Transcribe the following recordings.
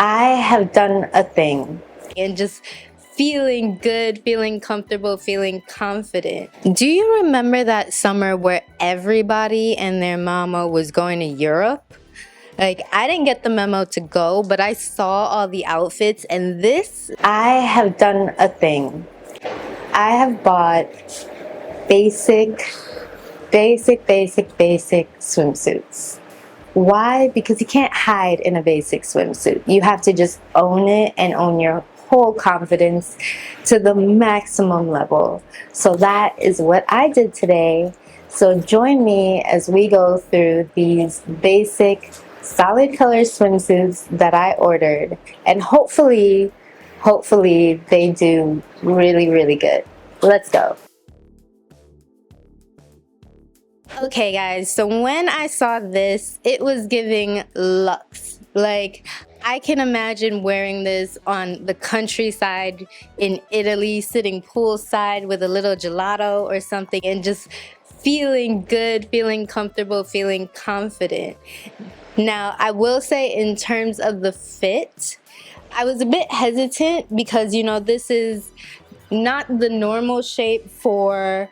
I have done a thing and just feeling good, feeling comfortable, feeling confident. Do you remember that summer where everybody and their mama was going to Europe? Like, I didn't get the memo to go, but I saw all the outfits, and I have done a thing. I have bought basic swimsuits. Why? Because you can't hide in a basic swimsuit. You have to just own it and own your whole confidence to the maximum level. So that is what I did today. So join me as we go through these basic solid color swimsuits that I ordered, and hopefully they do really good. Let's go. Okay guys, so when I saw this, it was giving luxe. Like, I can imagine wearing this on the countryside in Italy, sitting poolside with a little gelato or something, and just feeling good, feeling comfortable, feeling confident. Now, I will say in terms of the fit, I was a bit hesitant because, you know, this is not the normal shape for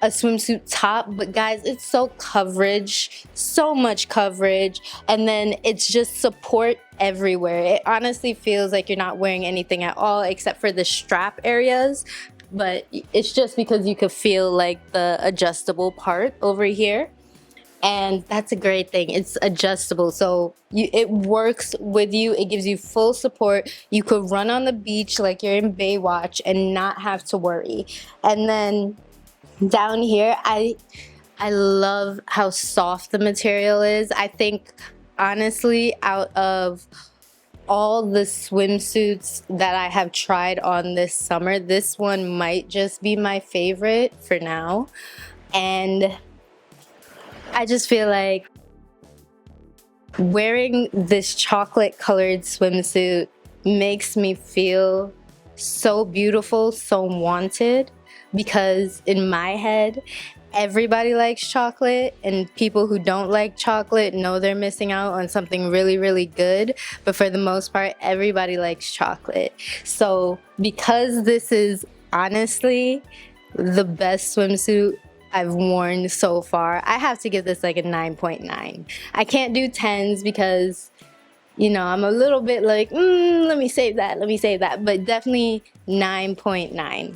a swimsuit top, but guys, it's so coverage, so much coverage, and then it's just support everywhere. It honestly feels like you're not wearing anything at all except for the strap areas, but it's just because you could feel like the adjustable part over here. And that's a great thing. It's adjustable, so it works with you. It gives you full support. You could run on the beach like you're in Baywatch and not have to worry. And then down here, I love how soft the material is. I think, honestly, out of all the swimsuits that I have tried on this summer, this one might just be my favorite for now. And I just feel like wearing this chocolate colored swimsuit makes me feel so beautiful, so wanted, because in my head, everybody likes chocolate, and people who don't like chocolate know they're missing out on something really good. But for the most part, everybody likes chocolate. So because this is honestly the best swimsuit I've worn so far, I have to give this like a 9.9. I can't do 10s because, you know, I'm a little bit like, let me save that, but definitely 9.9.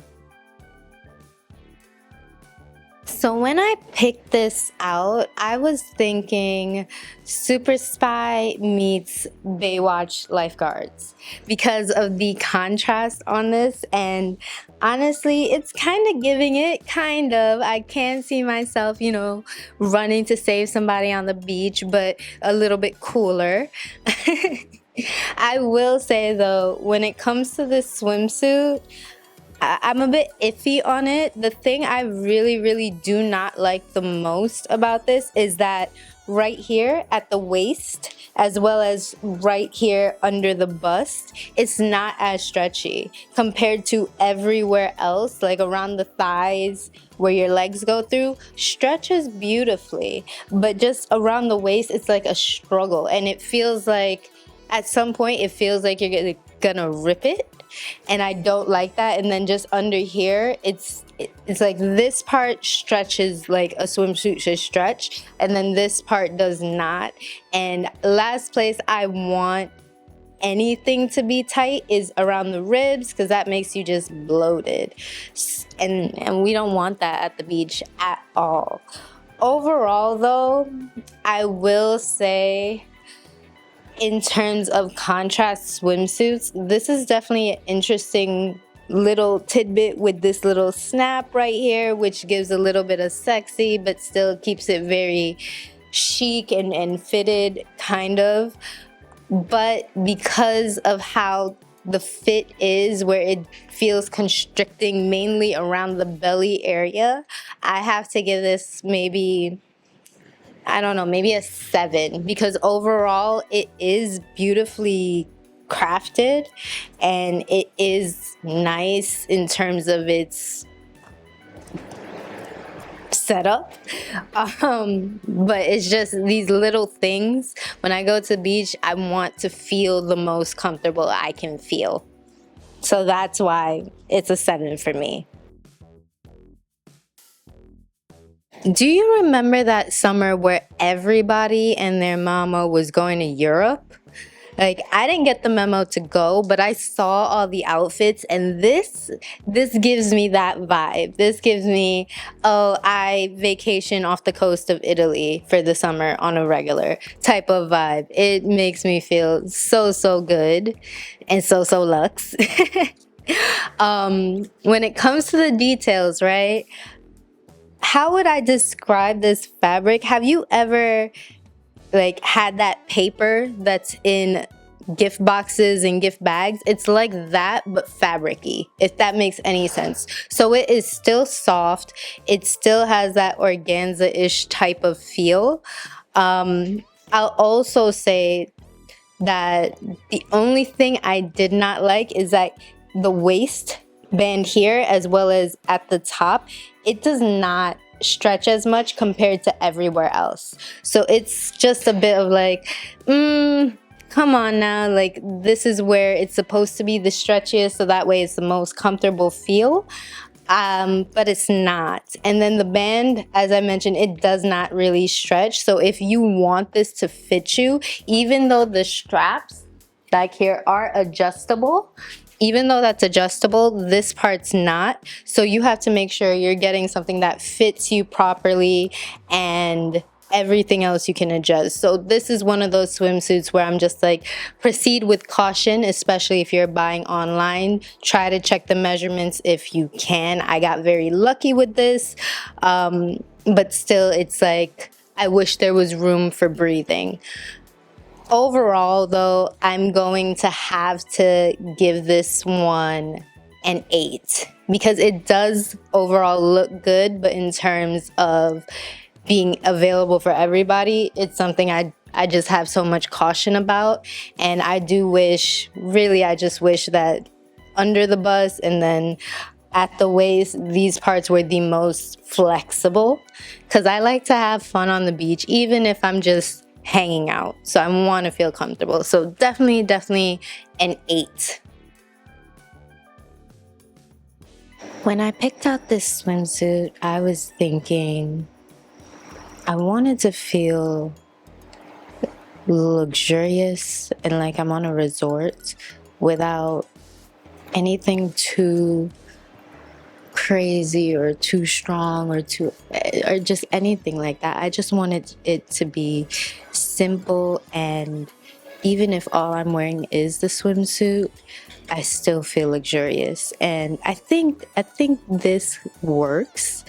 So when I picked this out, I was thinking Super Spy meets Baywatch lifeguards because of the contrast on this, and honestly, it's kind of giving it, kind of. I can see myself, you know, running to save somebody on the beach, but a little bit cooler. I will say though, when it comes to this swimsuit, I'm a bit iffy on it. The thing I really do not like the most about this is that right here at the waist, as well as right here under the bust, it's not as stretchy compared to everywhere else, like around the thighs where your legs go through, stretches beautifully, but just around the waist, it's like a struggle, and it feels like at some point it feels like you're gonna rip it, and I don't like that. And then just under here, it's like this part stretches like a swimsuit should stretch, and then this part does not. And last place I want anything to be tight is around the ribs, because that makes you just bloated, and we don't want that at the beach at all. Overall though, I will say, in terms of contrast swimsuits, this is definitely an interesting little tidbit with this little snap right here, which gives a little bit of sexy but still keeps it very chic and fitted, kind of. But because of how the fit is, where it feels constricting mainly around the belly area, I have to give this maybe, I don't know, maybe a 7, because overall it is beautifully crafted and it is nice in terms of its setup. But it's just these little things. When I go to the beach, I want to feel the most comfortable I can feel. So that's why it's a 7 for me. Do you remember that summer where everybody and their mama was going to Europe? Like, I didn't get the memo to go, but I saw all the outfits, and this gives me that vibe. This gives me, oh, I vacation off the coast of Italy for the summer on a regular type of vibe. It makes me feel so good and so luxe. When it comes to the details, right? How would I describe this fabric? Have you ever like had that paper that's in gift boxes and gift bags? It's like that, but fabric-y, if that makes any sense. So it is still soft. It still has that organza-ish type of feel. I'll also say that the only thing I did not like is that the waistband here, as well as at the top, it does not stretch as much compared to everywhere else. So it's just a bit of like, come on now, like this is where it's supposed to be the stretchiest, so that way it's the most comfortable feel. But it's not. And then the band, as I mentioned, it does not really stretch. So if you want this to fit you, even though the straps back here are adjustable, even though that's adjustable, this part's not. So you have to make sure you're getting something that fits you properly, and everything else you can adjust. So this is one of those swimsuits where I'm just like, proceed with caution, especially if you're buying online. Try to check the measurements if you can. I got very lucky with this, but still, it's like, I wish there was room for breathing. Overall, though, I'm going to have to give this one an 8 because it does overall look good, but in terms of being available for everybody, it's something I just have so much caution about. And I do wish, really, I just wish that under the bust and then at the waist, these parts were the most flexible, because I like to have fun on the beach, even if I'm just hanging out. So I want to feel comfortable. So definitely an 8. When I picked out this swimsuit, I was thinking I wanted to feel luxurious and like I'm on a resort without anything too crazy or too strong or just anything like that. I just wanted it to be simple, and even if all I'm wearing is the swimsuit, I still feel luxurious. And I think this works.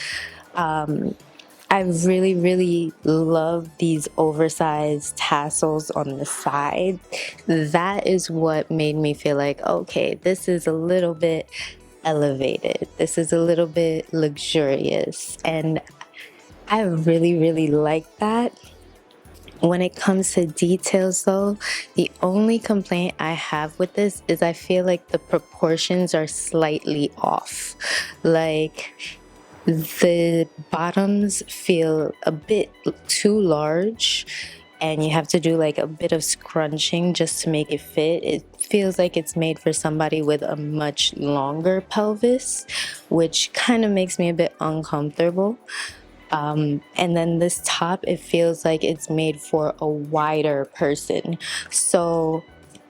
I really love these oversized tassels on the side. That is what made me feel like, okay, this is a little bit elevated. This is a little bit luxurious. And I really like that. When it comes to details though, the only complaint I have with this is I feel like the proportions are slightly off. Like, the bottoms feel a bit too large, and you have to do like a bit of scrunching just to make it fit. It feels like it's made for somebody with a much longer pelvis, which kind of makes me a bit uncomfortable. And then this top, it feels like it's made for a wider person. So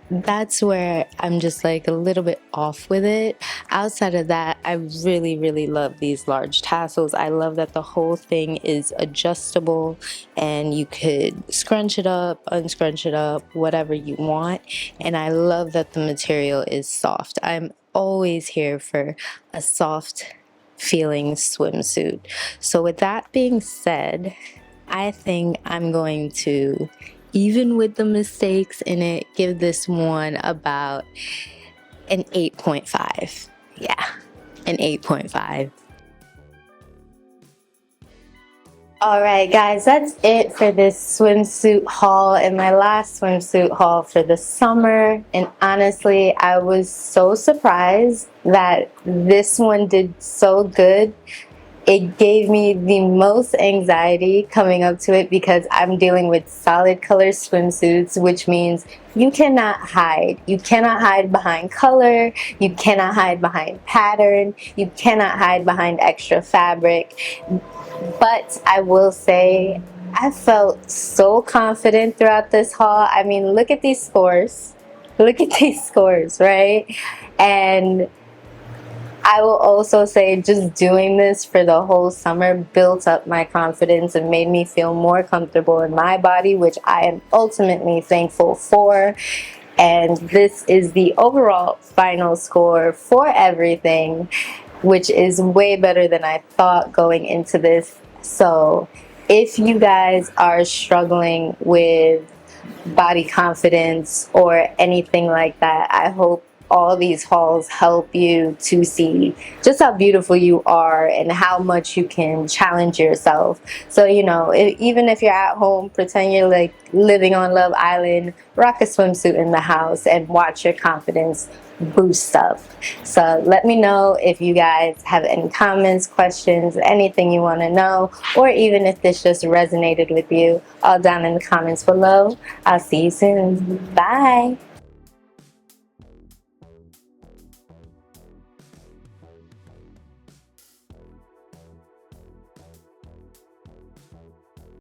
that's where I'm just like a little bit off with it. Outside of that, I really love these large tassels. I love that the whole thing is adjustable and you could scrunch it up, unscrunch it up, whatever you want. And I love that the material is soft. I'm always here for a soft feeling swimsuit. So with that being said, I think I'm going to, even with the mistakes in it, give this one about an 8.5. Yeah, an 8.5. All right, guys, that's it for this swimsuit haul and my last swimsuit haul for the summer. And honestly, I was so surprised that this one did so good It gave me the most anxiety coming up to it because I'm dealing with solid color swimsuits, which means you cannot hide. You cannot hide behind color, you cannot hide behind pattern, you cannot hide behind extra fabric. But I will say, I felt so confident throughout this haul. I mean, look at these scores. Look at these scores, right? And I will also say just doing this for the whole summer built up my confidence and made me feel more comfortable in my body, which I am ultimately thankful for. And this is the overall final score for everything, which is way better than I thought going into this. So if you guys are struggling with body confidence or anything like that, I hope all these hauls help you to see just how beautiful you are and how much you can challenge yourself. So, you know, even if you're at home, pretend you're like living on Love Island, rock a swimsuit in the house and watch your confidence boost up. So let me know if you guys have any comments, questions, anything you want to know, or even if this just resonated with you, all down in the comments below. I'll see you soon. Bye.